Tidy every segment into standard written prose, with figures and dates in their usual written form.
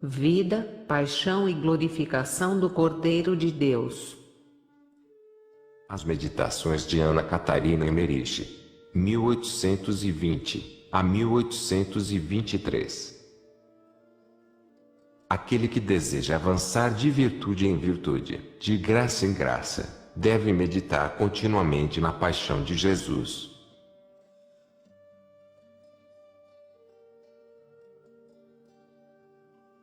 vida, paixão e glorificação do Cordeiro de Deus. As Meditações de Ana Catarina Emmerich, 1820 a 1823. Aquele que deseja avançar de virtude em virtude, de graça em graça, deve meditar continuamente na paixão de Jesus.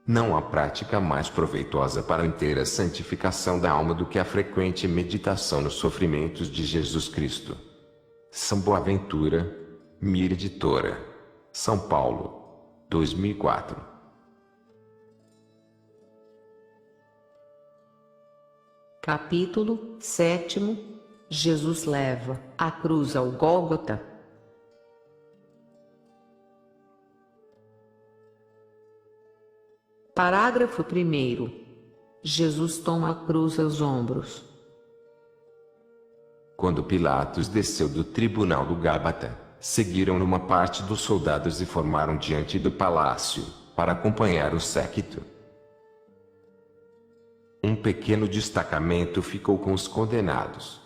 Não há prática mais proveitosa para a inteira santificação da alma do que a frequente meditação nos sofrimentos de Jesus Cristo. São Boaventura, Mir Editora, São Paulo, 2004. Capítulo 7. Jesus leva a cruz ao Gólgota. Parágrafo 1º. Jesus toma a cruz aos ombros. Quando Pilatos desceu do tribunal do Gábata, seguiram numa parte dos soldados e formaram diante do palácio, para acompanhar o séquito. Um pequeno destacamento ficou com os condenados.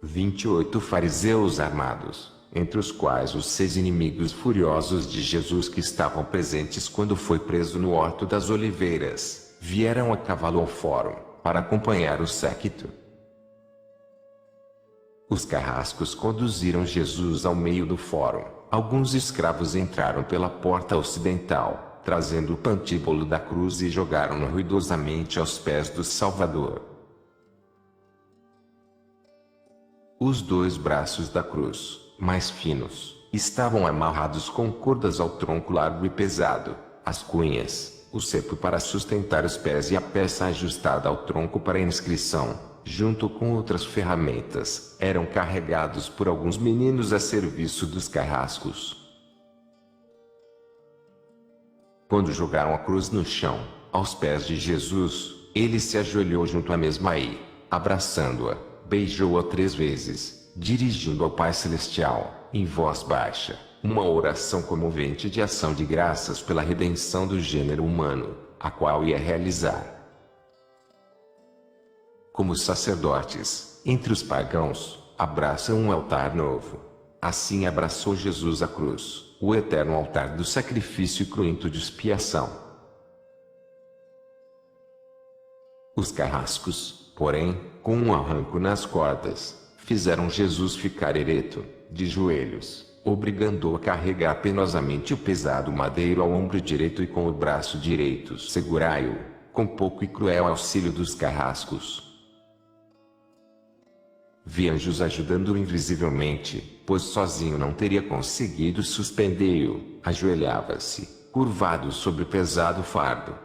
28 fariseus armados, entre os quais os 6 inimigos furiosos de Jesus que estavam presentes quando foi preso no Horto das Oliveiras, vieram a cavalo ao fórum, para acompanhar o séquito. Os carrascos conduziram Jesus ao meio do fórum. Alguns escravos entraram pela porta ocidental, trazendo o pantíbulo da cruz e jogaram-no ruidosamente aos pés do Salvador. Os 2 braços da cruz, mais finos, estavam amarrados com cordas ao tronco largo e pesado, as cunhas, o cepo para sustentar os pés e a peça ajustada ao tronco para a inscrição, junto com outras ferramentas, eram carregados por alguns meninos a serviço dos carrascos. Quando jogaram a cruz no chão, aos pés de Jesus, ele se ajoelhou junto à mesma e, abraçando-a, beijou-a 3 vezes, dirigindo ao Pai Celestial, em voz baixa, uma oração comovente de ação de graças pela redenção do gênero humano, a qual ia realizar. Como os sacerdotes, entre os pagãos, abraçam um altar novo. Assim abraçou Jesus a cruz, o eterno altar do sacrifício cruento de expiação. Os carrascos, porém, com um arranco nas cordas, fizeram Jesus ficar ereto, de joelhos, obrigando-o a carregar penosamente o pesado madeiro ao ombro direito e com o braço direito segurai-o, com pouco e cruel auxílio dos carrascos. Vi anjos ajudando-o invisivelmente, pois sozinho não teria conseguido suspender-o. Ajoelhava-se, curvado sobre o pesado fardo.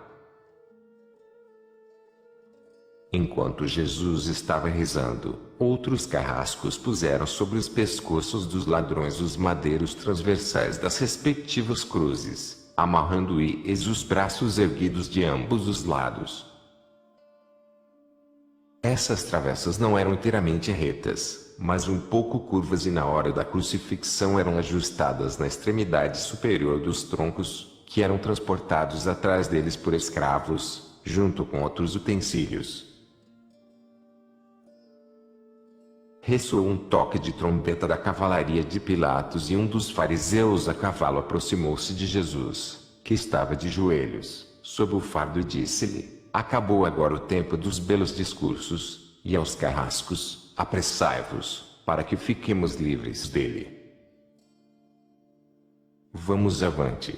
Enquanto Jesus estava rezando, outros carrascos puseram sobre os pescoços dos ladrões os madeiros transversais das respectivas cruzes, amarrando-lhes os braços erguidos de ambos os lados. Essas travessas não eram inteiramente retas, mas um pouco curvas e na hora da crucifixão eram ajustadas na extremidade superior dos troncos, que eram transportados atrás deles por escravos, junto com outros utensílios. Ressoou um toque de trombeta da cavalaria de Pilatos e um dos fariseus a cavalo aproximou-se de Jesus, que estava de joelhos, sob o fardo e disse-lhe: acabou agora o tempo dos belos discursos, e aos carrascos, apressai-vos, para que fiquemos livres dele. Vamos avante.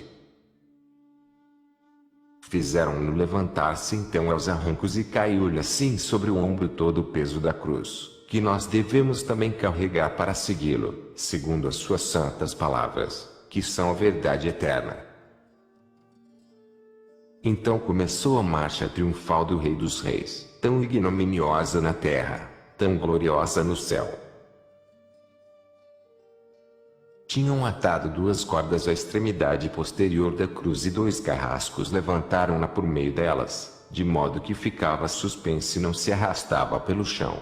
Fizeram-no levantar-se então aos arrancos e caiu-lhe assim sobre o ombro todo o peso da cruz, que nós devemos também carregar para segui-lo, segundo as suas santas palavras, que são a verdade eterna. Então começou a marcha triunfal do Rei dos Reis, tão ignominiosa na terra, tão gloriosa no céu. Tinham atado 2 cordas à extremidade posterior da cruz e 2 carrascos levantaram-na por meio delas, de modo que ficava suspensa e não se arrastava pelo chão.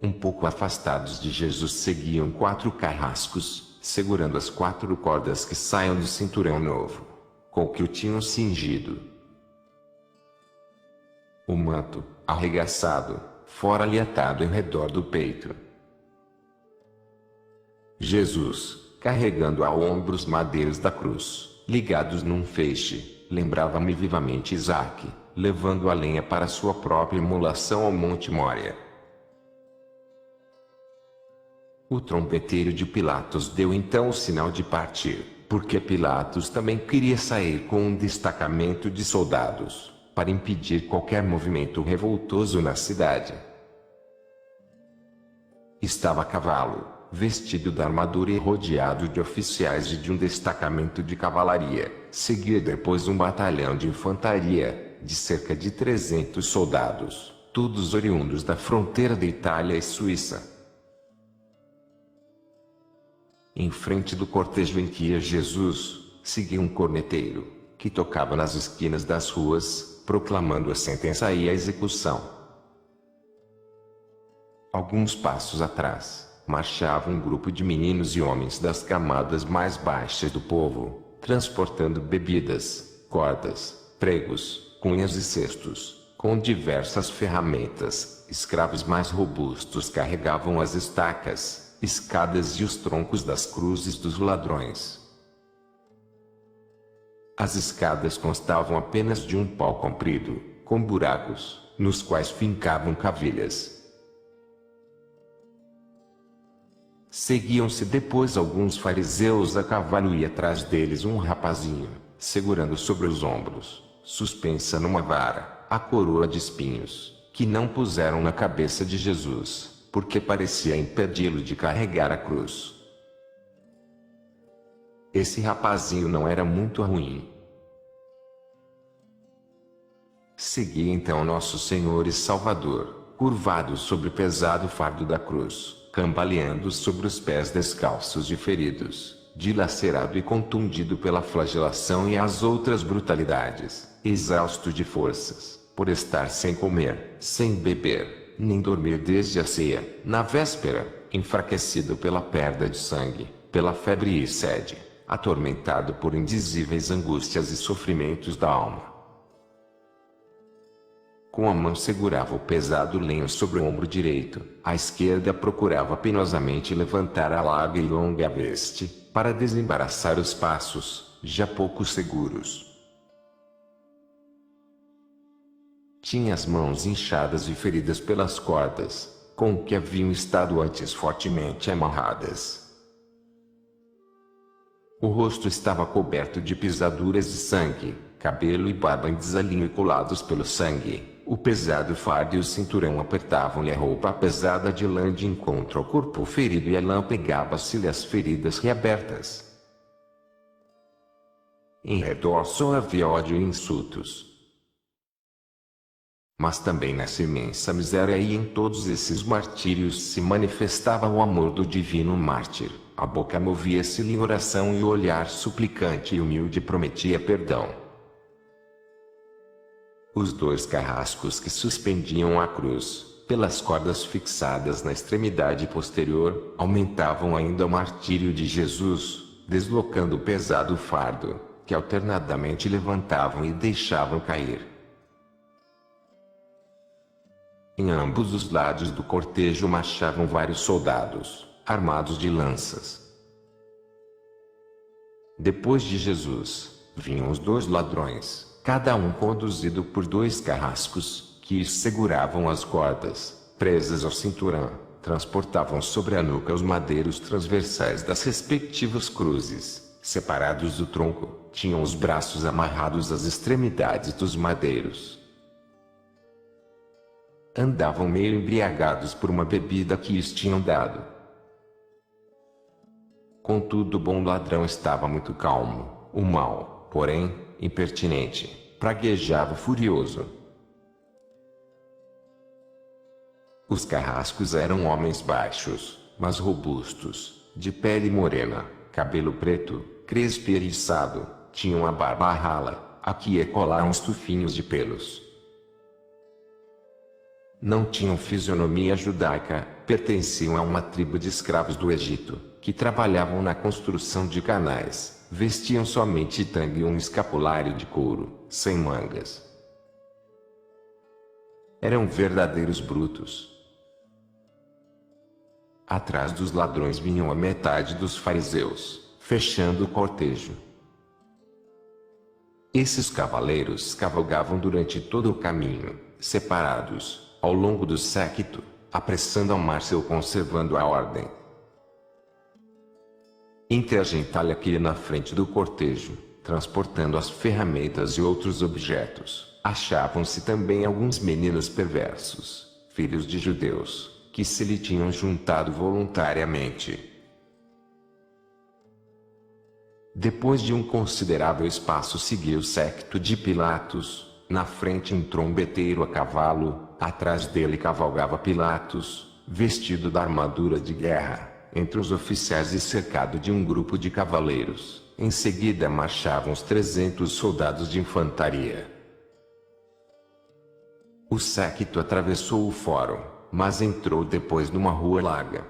Um pouco afastados de Jesus seguiam 4 carrascos, segurando as 4 cordas que saiam do cinturão novo, com que o tinham cingido. O manto, arregaçado, fora-lhe atado em redor do peito. Jesus, carregando a ombro os madeiros da cruz, ligados num feixe, lembrava-me vivamente Isaque, levando a lenha para sua própria imolação ao Monte Mória. O trombeteiro de Pilatos deu então o sinal de partir, porque Pilatos também queria sair com um destacamento de soldados, para impedir qualquer movimento revoltoso na cidade. Estava a cavalo, vestido da armadura e rodeado de oficiais e de um destacamento de cavalaria. Seguia depois um batalhão de infantaria, de cerca de 300 soldados, todos oriundos da fronteira da Itália e Suíça. Em frente do cortejo em que ia Jesus, seguia um corneteiro, que tocava nas esquinas das ruas, proclamando a sentença e a execução. Alguns passos atrás, marchava um grupo de meninos e homens das camadas mais baixas do povo, transportando bebidas, cordas, pregos, cunhas e cestos, com diversas ferramentas. Escravos mais robustos carregavam as estacas, escadas e os troncos das cruzes dos ladrões. As escadas constavam apenas de um pau comprido, com buracos, nos quais fincavam cavilhas. Seguiam-se depois alguns fariseus a cavalo e atrás deles um rapazinho, segurando sobre os ombros, suspensa numa vara, a coroa de espinhos, que não puseram na cabeça de Jesus, porque parecia impedi-lo de carregar a cruz. Esse rapazinho não era muito ruim. Seguia então nosso Senhor e Salvador, curvado sobre o pesado fardo da cruz, cambaleando sobre os pés descalços e feridos, dilacerado e contundido pela flagelação e as outras brutalidades, exausto de forças, por estar sem comer, sem beber, nem dormir desde a ceia, na véspera, enfraquecido pela perda de sangue, pela febre e sede, atormentado por indizíveis angústias e sofrimentos da alma. Com a mão segurava o pesado lenho sobre o ombro direito, a esquerda procurava penosamente levantar a larga e longa veste, para desembaraçar os passos, já pouco seguros. Tinha as mãos inchadas e feridas pelas cordas, com que haviam estado antes fortemente amarradas. O rosto estava coberto de pisaduras de sangue, cabelo e barba em desalinho e colados pelo sangue. O pesado fardo e o cinturão apertavam-lhe a roupa pesada de lã de encontro ao corpo ferido e a lã pegava-se-lhe as feridas reabertas. Em redor só havia ódio e insultos. Mas também nessa imensa miséria e em todos esses martírios se manifestava o amor do divino mártir. A boca movia-se-lhe em oração e o olhar suplicante e humilde prometia perdão. Os 2 carrascos que suspendiam a cruz, pelas cordas fixadas na extremidade posterior, aumentavam ainda o martírio de Jesus, deslocando o pesado fardo, que alternadamente levantavam e deixavam cair. Em ambos os lados do cortejo marchavam vários soldados, armados de lanças. Depois de Jesus, vinham os 2 ladrões, cada um conduzido por 2 carrascos, que os seguravam as cordas, presas ao cinturão, transportavam sobre a nuca os madeiros transversais das respectivas cruzes, separados do tronco, tinham os braços amarrados às extremidades dos madeiros. Andavam meio embriagados por uma bebida que lhes tinham dado. Contudo o bom ladrão estava muito calmo, o mau, porém, impertinente, praguejava furioso. Os carrascos eram homens baixos, mas robustos, de pele morena, cabelo preto, crespo e eriçado, tinham a barba rala, a que ecolaram uns tufinhos de pelos. Não tinham fisionomia judaica, pertenciam a uma tribo de escravos do Egito, que trabalhavam na construção de canais, vestiam somente tanga e um escapulário de couro, sem mangas. Eram verdadeiros brutos. Atrás dos ladrões vinham a metade dos fariseus, fechando o cortejo. Esses cavaleiros cavalgavam durante todo o caminho, separados, ao longo do séquito, apressando a marcha ou conservando a ordem. Entre a gentalha que ia na frente do cortejo, transportando as ferramentas e outros objetos, achavam-se também alguns meninos perversos, filhos de judeus, que se lhe tinham juntado voluntariamente. Depois de um considerável espaço seguiu o séquito de Pilatos, na frente um trombeteiro a cavalo, atrás dele cavalgava Pilatos, vestido da armadura de guerra, entre os oficiais e cercado de um grupo de cavaleiros. Em seguida marchavam os 300 soldados de infantaria. O séquito atravessou o fórum, mas entrou depois numa rua larga.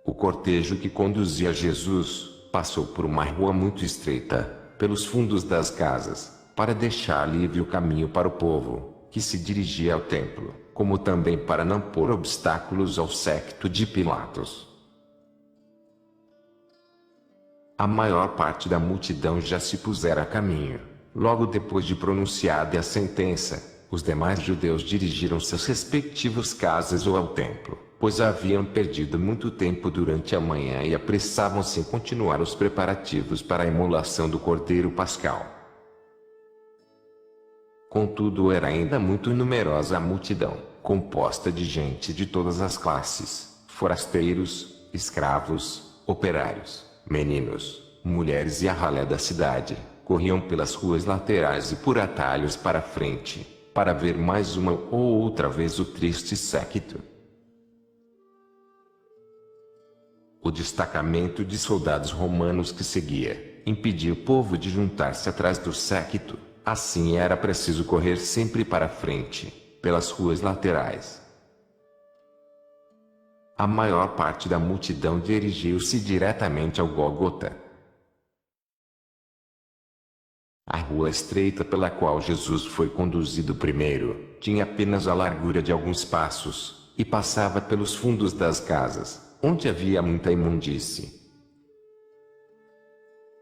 O cortejo que conduzia Jesus passou por uma rua muito estreita, pelos fundos das casas, para deixar livre o caminho para o povo, que se dirigia ao templo, como também para não pôr obstáculos ao séquito de Pilatos. A maior parte da multidão já se pusera a caminho. Logo depois de pronunciada a sentença, os demais judeus dirigiram-se às respectivas casas ou ao templo, pois haviam perdido muito tempo durante a manhã e apressavam-se em continuar os preparativos para a imolação do Cordeiro Pascal. Contudo, era ainda muito numerosa a multidão, composta de gente de todas as classes, forasteiros, escravos, operários, meninos, mulheres e a ralé da cidade, corriam pelas ruas laterais e por atalhos para a frente, para ver mais uma ou outra vez o triste séquito. O destacamento de soldados romanos que seguia, impedia o povo de juntar-se atrás do séquito, assim era preciso correr sempre para a frente, pelas ruas laterais. A maior parte da multidão dirigiu-se diretamente ao Gólgota. A rua estreita pela qual Jesus foi conduzido primeiro, tinha apenas a largura de alguns passos, e passava pelos fundos das casas, onde havia muita imundície.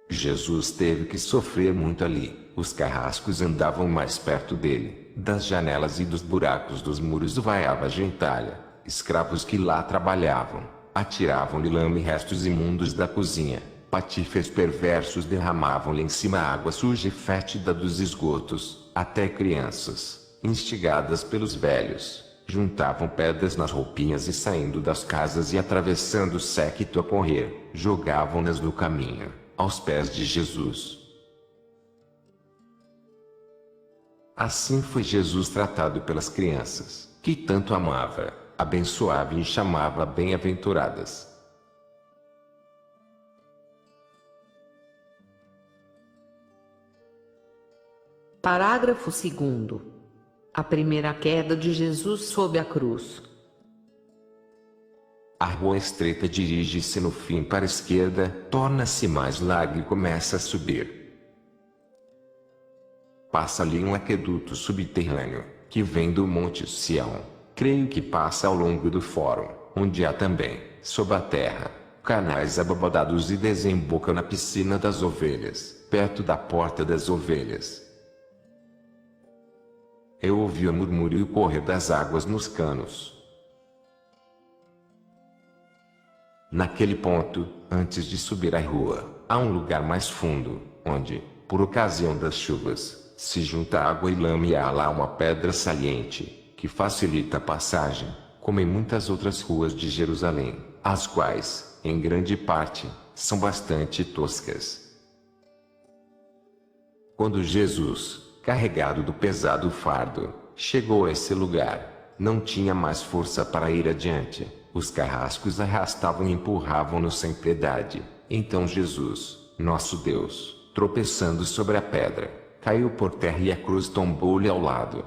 Jesus teve que sofrer muito ali. Os carrascos andavam mais perto dele, das janelas e dos buracos dos muros vaiava a gentalha, escravos que lá trabalhavam, atiravam-lhe lama e restos imundos da cozinha, patifes perversos derramavam-lhe em cima a água suja e fétida dos esgotos, até crianças, instigadas pelos velhos, juntavam pedras nas roupinhas e saindo das casas e atravessando o séquito a correr, jogavam-nas no caminho, aos pés de Jesus. Assim foi Jesus tratado pelas crianças, que tanto amava, abençoava e chamava bem-aventuradas. Parágrafo 2º. A primeira queda de Jesus sob a cruz. A rua estreita dirige-se no fim para a esquerda, torna-se mais larga e começa a subir. Passa ali um aqueduto subterrâneo, que vem do Monte Sião. Creio que passa ao longo do fórum, onde há também, sob a terra, canais ababodados e desemboca na piscina das ovelhas, perto da porta das ovelhas. Eu ouvi o murmúrio e o correr das águas nos canos. Naquele ponto, antes de subir a rua, há um lugar mais fundo, onde, por ocasião das chuvas, se junta água e lama e há lá uma pedra saliente, que facilita a passagem, como em muitas outras ruas de Jerusalém, as quais, em grande parte, são bastante toscas. Quando Jesus, carregado do pesado fardo, chegou a esse lugar, não tinha mais força para ir adiante. Os carrascos arrastavam e empurravam-no sem piedade. Então Jesus, nosso Deus, tropeçando sobre a pedra, caiu por terra e a cruz tombou-lhe ao lado.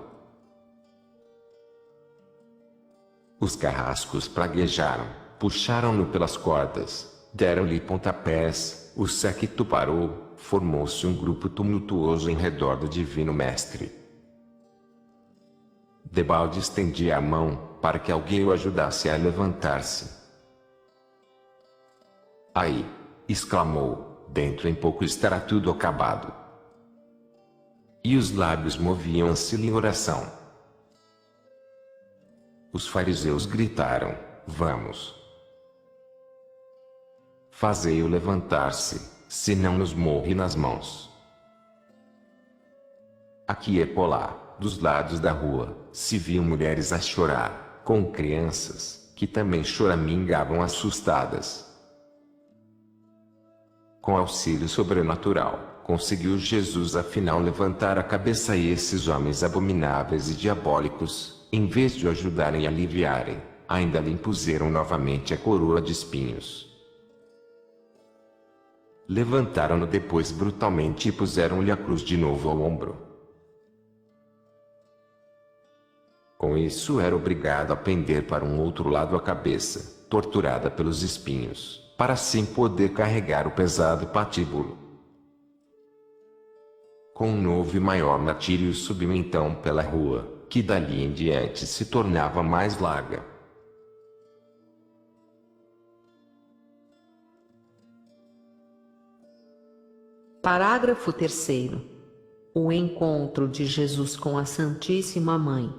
Os carrascos praguejaram, puxaram-no pelas cordas, deram-lhe pontapés, o séquito parou, formou-se um grupo tumultuoso em redor do divino mestre. Debalde estendia a mão, para que alguém o ajudasse a levantar-se. Aí! Exclamou, dentro em pouco estará tudo acabado. E os lábios moviam-se em oração. Os fariseus gritaram, vamos! Fazei-o levantar-se, senão nos morre nas mãos. Aqui e acolá, dos lados da rua, se viam mulheres a chorar, com crianças, que também choramingavam assustadas. Com auxílio sobrenatural, conseguiu Jesus afinal levantar a cabeça e esses homens abomináveis e diabólicos, em vez de o ajudarem e aliviarem, ainda lhe impuseram novamente a coroa de espinhos. Levantaram-no depois brutalmente e puseram-lhe a cruz de novo ao ombro. Com isso era obrigado a pender para um outro lado a cabeça, torturada pelos espinhos, para assim poder carregar o pesado patíbulo. Com um novo e maior martírio subiu então pela rua, que dali em diante se tornava mais larga. Parágrafo 3º. O encontro de Jesus com a Santíssima Mãe.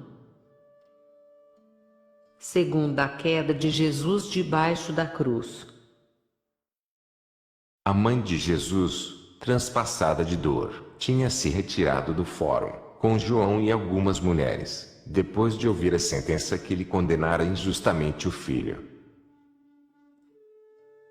Segunda queda de Jesus debaixo da cruz. A mãe de Jesus, transpassada de dor, tinha se retirado do fórum, com João e algumas mulheres, depois de ouvir a sentença que lhe condenara injustamente o filho.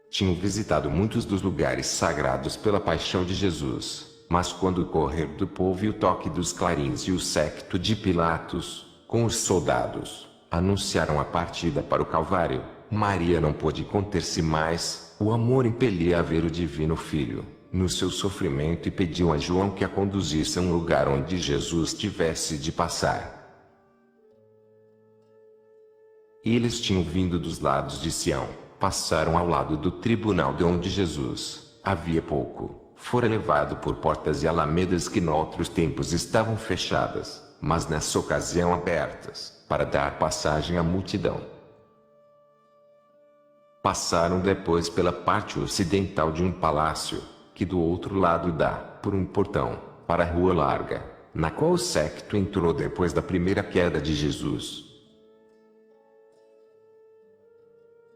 Tinham visitado muitos dos lugares sagrados pela paixão de Jesus, mas quando o correr do povo e o toque dos clarins e o séquito de Pilatos, com os soldados, anunciaram a partida para o Calvário, Maria não pôde conter-se mais, o amor impelia a ver o divino Filho, no seu sofrimento e pediu a João que a conduzisse a um lugar onde Jesus tivesse de passar. Eles tinham vindo dos lados de Sião, passaram ao lado do tribunal de onde Jesus, havia pouco, fora levado por portas e alamedas que noutros tempos estavam fechadas, mas nessa ocasião abertas, para dar passagem à multidão. Passaram depois pela parte ocidental de um palácio, que do outro lado dá, por um portão, para a rua larga, na qual o séquito entrou depois da primeira queda de Jesus.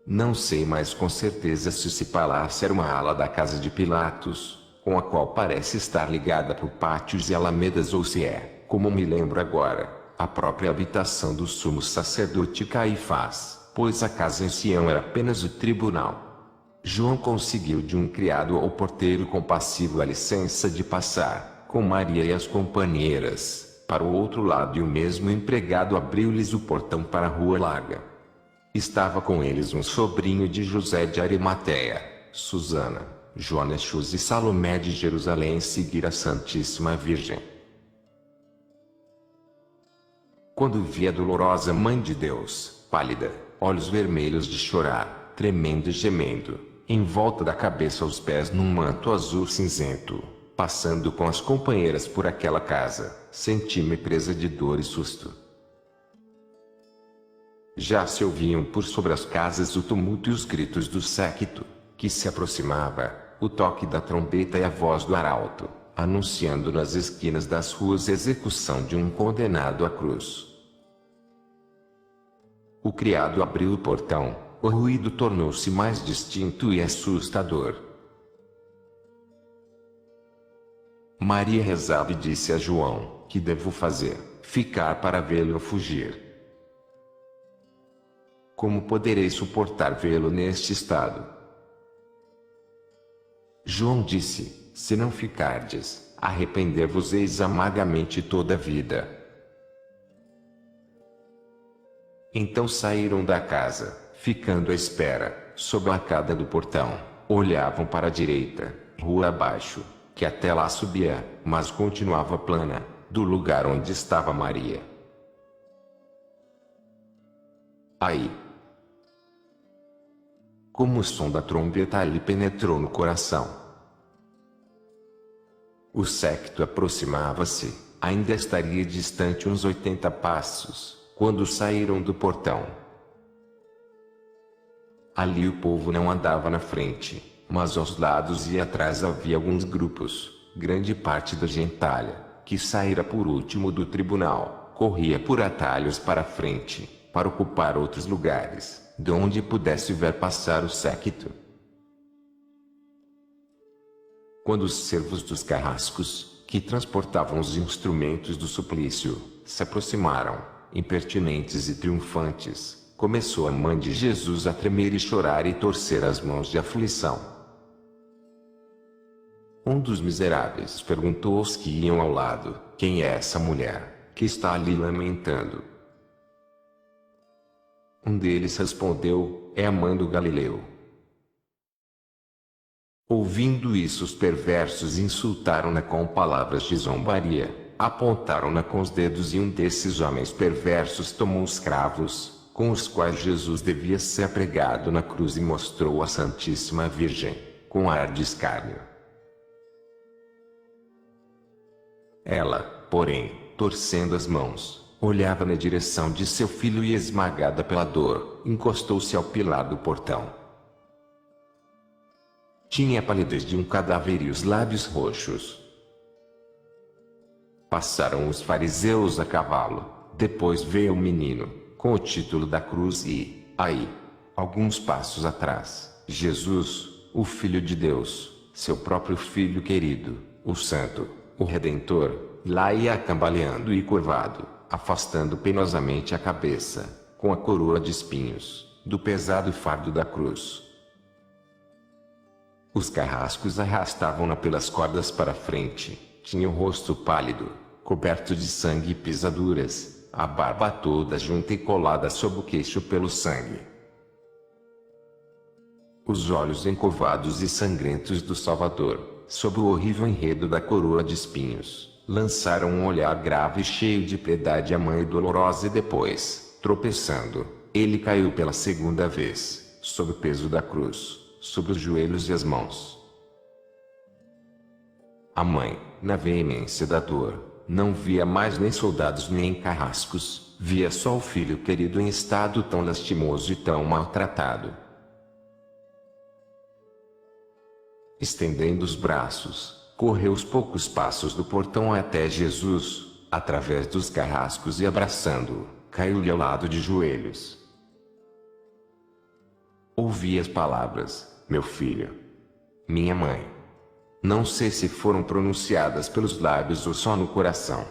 Não sei mais com certeza se esse palácio era uma ala da casa de Pilatos, com a qual parece estar ligada por pátios e alamedas ou se é, como me lembro agora, a própria habitação do sumo sacerdote Caifás, pois a casa em Sião era apenas o tribunal. João conseguiu de um criado ou porteiro compassivo a licença de passar, com Maria e as companheiras, para o outro lado e o mesmo empregado abriu-lhes o portão para a rua larga. Estava com eles um sobrinho de José de Arimateia, Susana, Joana e Salomé de Jerusalém seguir a Santíssima Virgem. Quando vi a dolorosa Mãe de Deus, pálida, olhos vermelhos de chorar, tremendo e gemendo, em volta da cabeça aos pés num manto azul cinzento, passando com as companheiras por aquela casa, senti-me presa de dor e susto. Já se ouviam por sobre as casas o tumulto e os gritos do séquito, que se aproximava, o toque da trombeta e a voz do arauto, anunciando nas esquinas das ruas a execução de um condenado à cruz. O criado abriu o portão, o ruído tornou-se mais distinto e assustador. Maria rezava e disse a João: que devo fazer? Ficar para vê-lo fugir? Como poderei suportar vê-lo neste estado? João disse: se não ficardes, arrepender-vos-eis amargamente toda a vida. Então saíram da casa, ficando à espera, sob a arcada do portão, olhavam para a direita, rua abaixo, que até lá subia, mas continuava plana, do lugar onde estava Maria. Aí, como o som da trombeta lhe penetrou no coração. O séquito aproximava-se, ainda estaria distante uns 80 passos, quando saíram do portão. Ali o povo não andava na frente, mas aos lados e atrás havia alguns grupos, grande parte da gentalha, que saíra por último do tribunal, corria por atalhos para a frente, para ocupar outros lugares, de onde pudesse ver passar o séquito. Quando os servos dos carrascos, que transportavam os instrumentos do suplício, se aproximaram, impertinentes e triunfantes, começou a mãe de Jesus a tremer e chorar e torcer as mãos de aflição. Um dos miseráveis perguntou aos que iam ao lado: quem é essa mulher, que está ali lamentando? Um deles respondeu: é a mãe do Galileu. Ouvindo isso, os perversos insultaram-na com palavras de zombaria, apontaram-na com os dedos, e um desses homens perversos tomou os cravos, com os quais Jesus devia ser pregado na cruz, e mostrou a Santíssima Virgem, com ar de escárnio. Ela, porém, torcendo as mãos, olhava na direção de seu filho e, esmagada pela dor, encostou-se ao pilar do portão. Tinha a palidez de um cadáver e os lábios roxos. Passaram os fariseus a cavalo, depois veio o menino, com o título da cruz e, aí, alguns passos atrás, Jesus, o Filho de Deus, seu próprio Filho querido, o Santo, o Redentor, lá ia cambaleando e curvado, afastando penosamente a cabeça, com a coroa de espinhos, do pesado fardo da cruz. Os carrascos arrastavam-na pelas cordas para a frente, tinha o rosto pálido, coberto de sangue e pisaduras, a barba toda junta e colada sob o queixo pelo sangue. Os olhos encurvados e sangrentos do Salvador, sob o horrível enredo da coroa de espinhos, lançaram um olhar grave e cheio de piedade à mãe dolorosa, e depois, tropeçando, ele caiu pela segunda vez, sob o peso da cruz, sobre os joelhos e as mãos. A mãe, na veemência da dor, não via mais nem soldados nem carrascos, via só o filho querido em estado tão lastimoso e tão maltratado. Estendendo os braços, correu os poucos passos do portão até Jesus, através dos carrascos, e abraçando-o, caiu-lhe ao lado de joelhos. Ouvi as palavras: meu filho, minha mãe. Não sei se foram pronunciadas pelos lábios ou só no coração.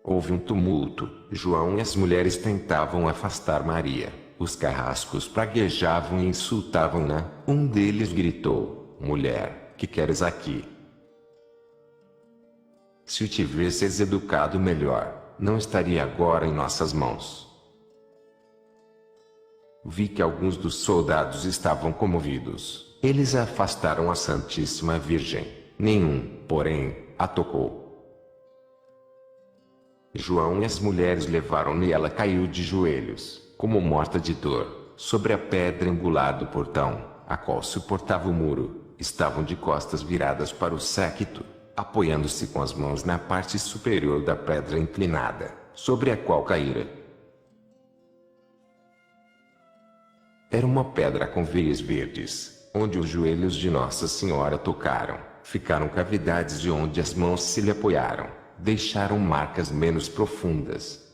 Houve um tumulto. João e as mulheres tentavam afastar Maria. Os carrascos praguejavam e insultavam-na. Um deles gritou: mulher, que queres aqui? Se o tivesses educado melhor, não estaria agora em nossas mãos. Vi que alguns dos soldados estavam comovidos. Eles afastaram a Santíssima Virgem. Nenhum, porém, a tocou. João e as mulheres levaram-na, e ela caiu de joelhos, como morta de dor, sobre a pedra angular do portão, a qual suportava o muro. Estavam de costas viradas para o séquito, apoiando-se com as mãos na parte superior da pedra inclinada, sobre a qual caíra. Era uma pedra com veias verdes. Onde os joelhos de Nossa Senhora tocaram, ficaram cavidades, de onde as mãos se lhe apoiaram, deixaram marcas menos profundas.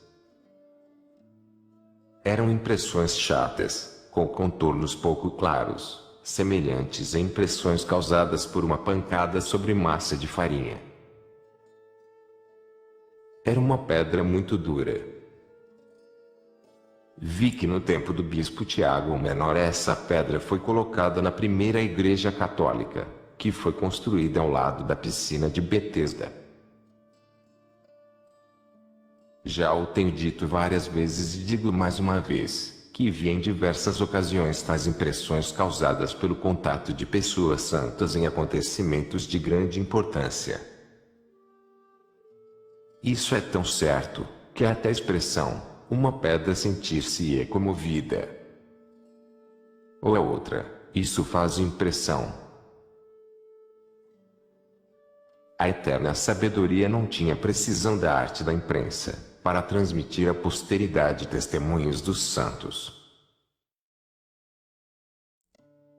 Eram impressões chatas, com contornos pouco claros, semelhantes a impressões causadas por uma pancada sobre massa de farinha. Era uma pedra muito dura. Vi que no tempo do bispo Tiago o Menor essa pedra foi colocada na primeira igreja católica, que foi construída ao lado da piscina de Betesda. Já o tenho dito várias vezes e digo mais uma vez, que vi em diversas ocasiões tais impressões causadas pelo contato de pessoas santas em acontecimentos de grande importância. Isso é tão certo, que até a expressão uma pedra sentir-se-ia comovida ou é outra? Isso faz impressão. A eterna sabedoria não tinha precisão da arte da imprensa, para transmitir à posteridade testemunhos dos santos.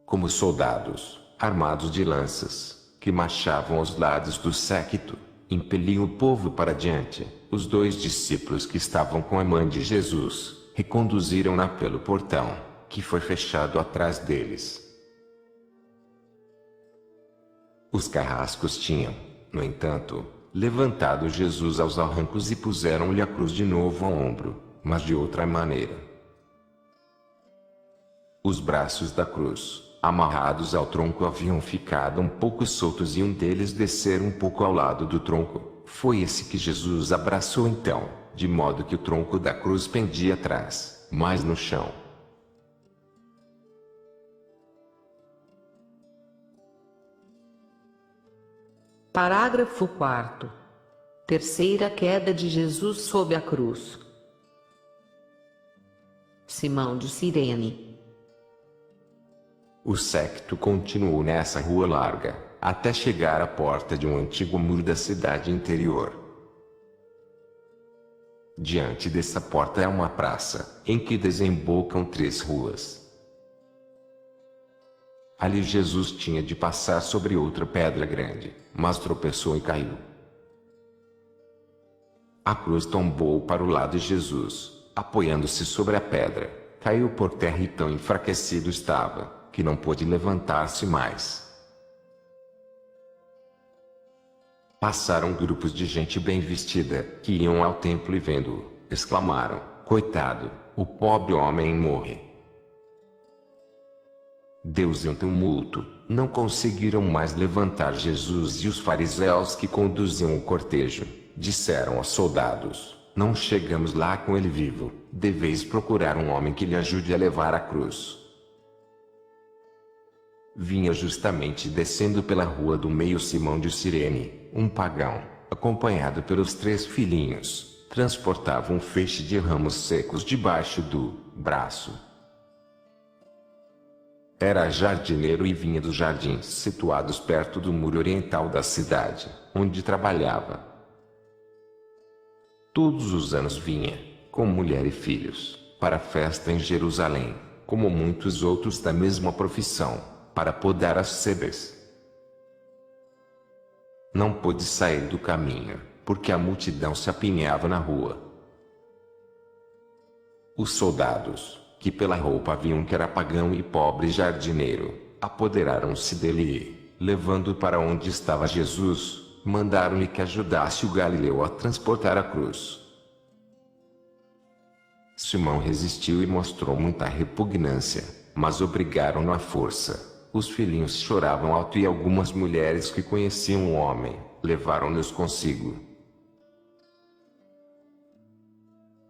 Como soldados, armados de lanças, que marchavam aos lados do séquito, impeliam o povo para diante, os 2 discípulos que estavam com a mãe de Jesus, reconduziram-na pelo portão, que foi fechado atrás deles. Os carrascos tinham, no entanto, levantado Jesus aos arrancos e puseram-lhe a cruz de novo ao ombro, mas de outra maneira. Os braços da cruz, amarrados ao tronco, haviam ficado um pouco soltos e um deles descer um pouco ao lado do tronco. Foi esse que Jesus abraçou então, de modo que o tronco da cruz pendia atrás, mas no chão. Parágrafo 4º. Terceira queda de Jesus sob a cruz. Simão de Cirene. O séquito continuou nessa rua larga, até chegar à porta de um antigo muro da cidade interior. Diante dessa porta é uma praça, em que desembocam 3 ruas. Ali Jesus tinha de passar sobre outra pedra grande, mas tropeçou e caiu. A cruz tombou para o lado de Jesus, apoiando-se sobre a pedra, caiu por terra e tão enfraquecido estava, que não pôde levantar-se mais. Passaram grupos de gente bem vestida, que iam ao templo e vendo-o, exclamaram: coitado, o pobre homem morre. Deu-se um tumulto, não conseguiram mais levantar Jesus, e os fariseus que conduziam o cortejo, disseram aos soldados: não chegamos lá com ele vivo, deveis procurar um homem que lhe ajude a levar a cruz. Vinha justamente descendo pela rua do meio Simão de Cirene, um pagão, acompanhado pelos 3 filhinhos, transportava um feixe de ramos secos debaixo do braço. Era jardineiro e vinha dos jardins situados perto do muro oriental da cidade, onde trabalhava. Todos os anos vinha, com mulher e filhos, para a festa em Jerusalém, como muitos outros da mesma profissão, para podar as sebes. Não pôde sair do caminho, porque a multidão se apinhava na rua. Os soldados, que pela roupa viam que era pagão e pobre jardineiro, apoderaram-se dele e, levando-o para onde estava Jesus, mandaram-lhe que ajudasse o galileu a transportar a cruz. Simão resistiu e mostrou muita repugnância, mas obrigaram-no à força. Os filhinhos choravam alto e algumas mulheres que conheciam o homem, levaram-nos consigo.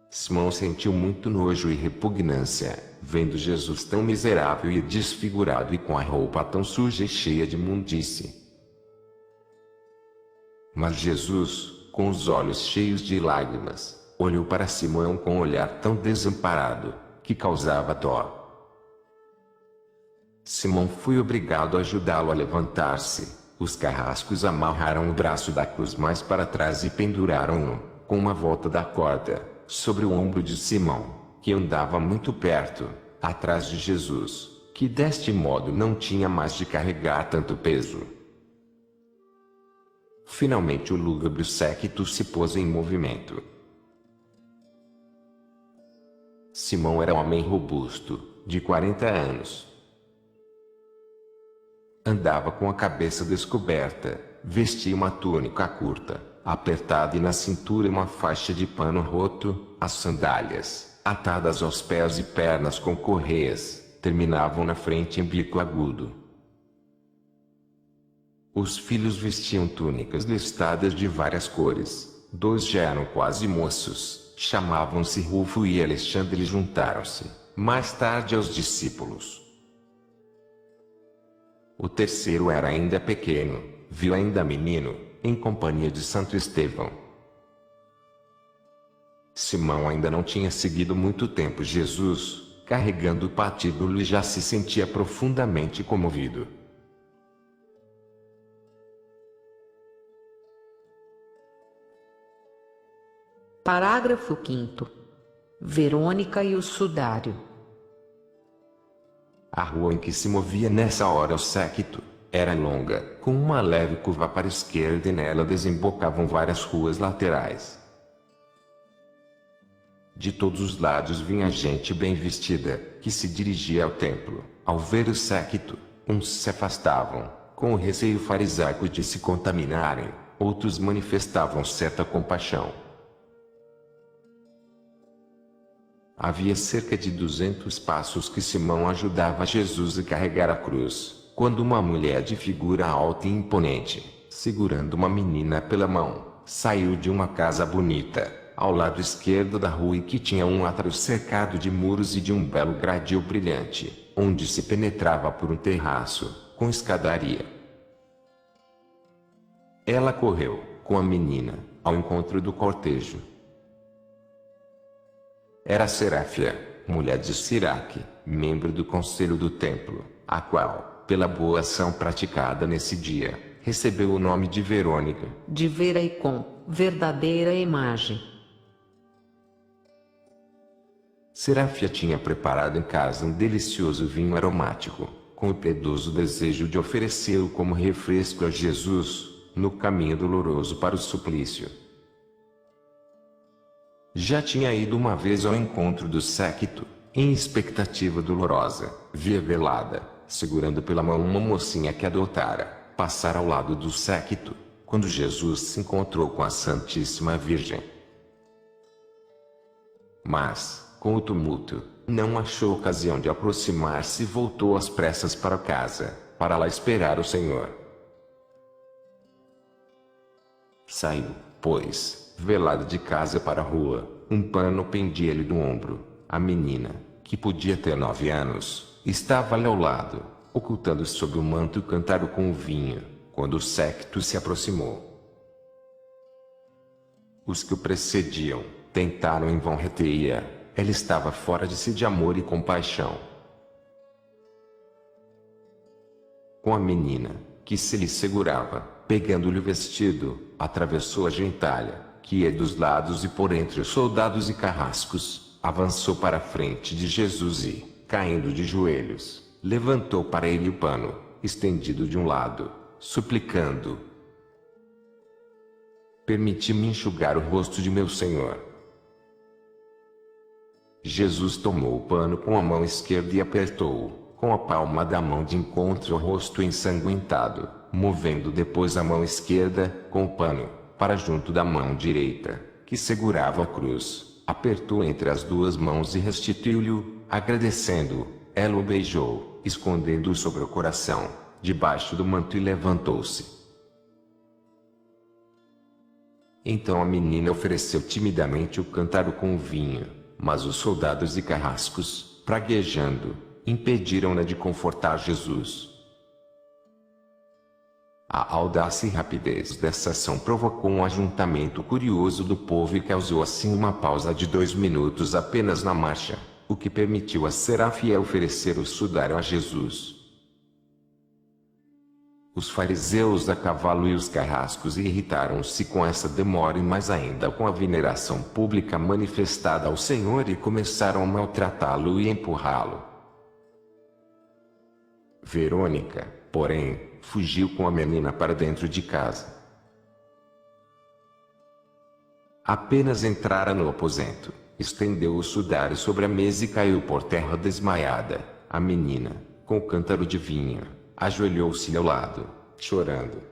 Simão sentiu muito nojo e repugnância, vendo Jesus tão miserável e desfigurado e com a roupa tão suja e cheia de imundície. Mas Jesus, com os olhos cheios de lágrimas, olhou para Simão com um olhar tão desamparado, que causava dó. Simão foi obrigado a ajudá-lo a levantar-se. Os carrascos amarraram o braço da cruz mais para trás e penduraram-no, com uma volta da corda, sobre o ombro de Simão, que andava muito perto, atrás de Jesus, que deste modo não tinha mais de carregar tanto peso. Finalmente o lúgubre séquito se pôs em movimento. Simão era um homem robusto, de 40 anos. Andava com a cabeça descoberta, vestia uma túnica curta, apertada e na cintura uma faixa de pano roto. As sandálias, atadas aos pés e pernas com correias, terminavam na frente em bico agudo. Os filhos vestiam túnicas listadas de várias cores. 2 já eram quase moços, chamavam-se Rufo e Alexandre e juntaram-se, mais tarde aos discípulos. O terceiro era ainda pequeno, viu ainda menino, em companhia de Santo Estevão. Simão ainda não tinha seguido muito tempo Jesus, carregando o patíbulo e já se sentia profundamente comovido. Parágrafo 5º. Verônica e o sudário. A rua em que se movia nessa hora o séquito era longa, com uma leve curva para a esquerda e nela desembocavam várias ruas laterais. De todos os lados vinha gente bem vestida, que se dirigia ao templo. Ao ver o séquito, uns se afastavam, com o receio farisaico de se contaminarem, outros manifestavam certa compaixão. Havia cerca de 200 passos que Simão ajudava Jesus a carregar a cruz, quando uma mulher de figura alta e imponente, segurando uma menina pela mão, saiu de uma casa bonita, ao lado esquerdo da rua e que tinha um átrio cercado de muros e de um belo gradil brilhante, onde se penetrava por um terraço, com escadaria. Ela correu, com a menina, ao encontro do cortejo. Era Seráfia, mulher de Siraque, membro do conselho do templo, a qual, pela boa ação praticada nesse dia, recebeu o nome de Verônica. De vera e com, verdadeira imagem. Seráfia tinha preparado em casa um delicioso vinho aromático, com o piedoso desejo de oferecê-lo como refresco a Jesus, no caminho doloroso para o suplício. Já tinha ido uma vez ao encontro do séquito, em expectativa dolorosa, via velada, segurando pela mão uma mocinha que adotara, passar ao lado do séquito, quando Jesus se encontrou com a Santíssima Virgem. Mas, com o tumulto, não achou ocasião de aproximar-se e voltou às pressas para casa, para lá esperar o Senhor. Saiu, pois, velada de casa para a rua, um pano pendia-lhe do ombro. A menina, que podia ter 9 anos, estava-lhe ao lado, ocultando sob o manto o cântaro com o vinho, quando o séquito se aproximou. Os que o precediam, tentaram em vão reter-a, ela estava fora de si de amor e compaixão. Com a menina, que se lhe segurava, pegando-lhe o vestido, atravessou a gentalha, que ia dos lados e por entre os soldados e carrascos, avançou para a frente de Jesus e, caindo de joelhos, levantou para ele o pano, estendido de um lado, suplicando: "Permite-me enxugar o rosto de meu Senhor." Jesus tomou o pano com a mão esquerda e apertou-o, com a palma da mão de encontro ao rosto ensanguentado, movendo depois a mão esquerda, com o pano, para junto da mão direita, que segurava a cruz, apertou entre as duas mãos e restituiu-lhe, agradecendo-o. Ela o beijou, escondendo-o sobre o coração, debaixo do manto, e levantou-se. Então a menina ofereceu timidamente o cântaro com o vinho, mas os soldados e carrascos, praguejando, impediram-na de confortar Jesus. A audácia e rapidez dessa ação provocou um ajuntamento curioso do povo e causou assim uma pausa de 2 minutos apenas na marcha, o que permitiu a Seráfia oferecer o sudário a Jesus. Os fariseus a cavalo e os carrascos irritaram-se com essa demora e mais ainda com a veneração pública manifestada ao Senhor e começaram a maltratá-lo e empurrá-lo. Verônica, porém, fugiu com a menina para dentro de casa. Apenas entrara no aposento, estendeu o sudário sobre a mesa e caiu por terra desmaiada. A menina, com o cântaro de vinho, ajoelhou-se ao lado, chorando.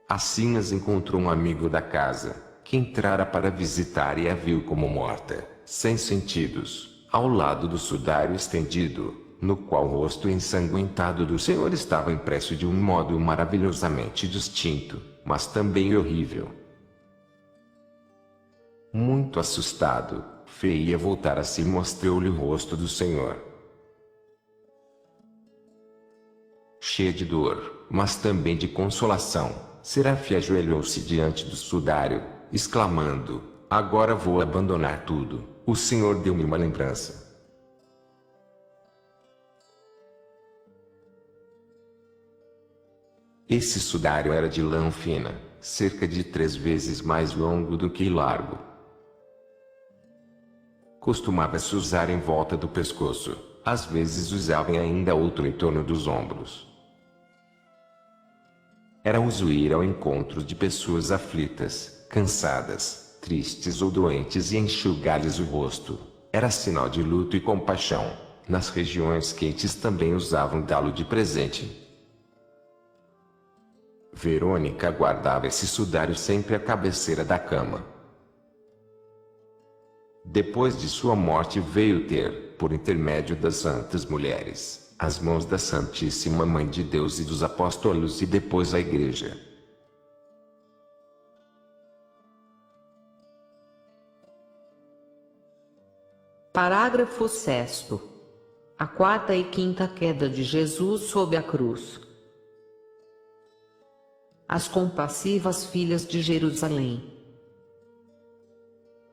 Assim as encontrou um amigo da casa, que entrara para visitar e a viu como morta, sem sentidos, ao lado do sudário estendido, no qual o rosto ensanguentado do Senhor estava impresso de um modo maravilhosamente distinto, mas também horrível. Muito assustado, feia voltara-se e mostrou-lhe o rosto do Senhor. Cheia de dor, mas também de consolação, Seráfia ajoelhou-se diante do sudário, exclamando: "Agora vou abandonar tudo, o Senhor deu-me uma lembrança. Esse sudário era de lã fina, cerca de 3 vezes mais longo do que largo. Costumava-se usar em volta do pescoço, às vezes usavam ainda outro em torno dos ombros. Era uso ir ao encontro de pessoas aflitas, cansadas, tristes ou doentes e enxugar-lhes o rosto. Era sinal de luto e compaixão. Nas regiões quentes também usavam dá-lo de presente. Verônica guardava esse sudário sempre à cabeceira da cama. Depois de sua morte veio ter, por intermédio das santas mulheres, as mãos da Santíssima Mãe de Deus e dos apóstolos e depois a Igreja. Parágrafo 6º. A quarta e quinta queda de Jesus sob a cruz. As compassivas filhas de Jerusalém.